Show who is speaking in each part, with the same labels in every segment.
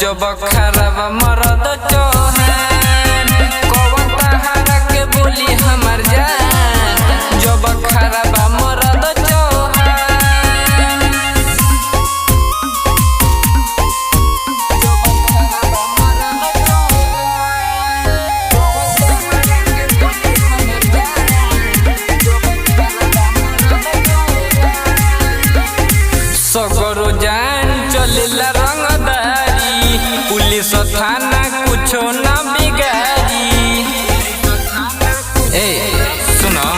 Speaker 1: जब खराब मरद चौहान कौन तहारा के बोली हमर जान जब खराब मरद सगरो जान चलेला रंगदारी पुलिस थाना कुछो ना बिगाड़ी। ए सुनो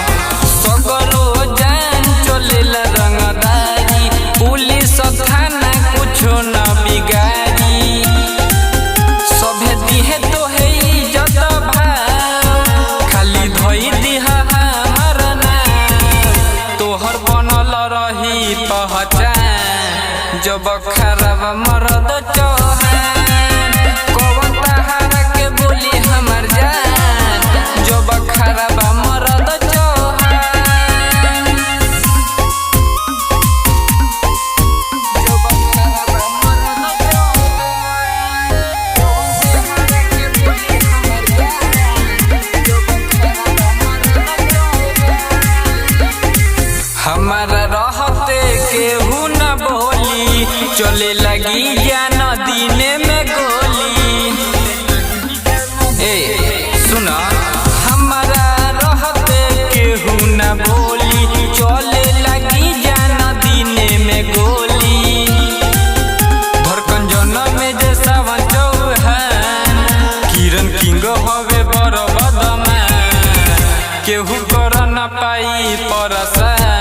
Speaker 1: सगरो जान चलेला रंगदारी पुलिस थाना कुछो ना बिगाड़ी। सभे दिहे तो है इज्जत भाव खाली धोई दिहा हमर नाम तोहर बनल रही पहचान जब खराब मरद चौहान कौन तहारा के बोली हमर जान जब खराब मरद चौहान जब खराब मरद चौहान हमारा रहते केहू न बोली चले लगी ज्ञान दीने में गोली। ए सुना हमारा रहते केहू न बोली चले लगी ज्ञान दीने में गोली। धड़कन जन्म में जैसा चौहान किरण किंग हवे बड़ बदमान केहू कर न पाई परसान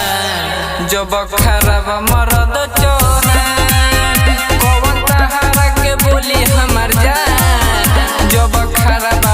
Speaker 1: जब खराब मरद चौहान कौन तहारा के बोली हमर जान जब खराब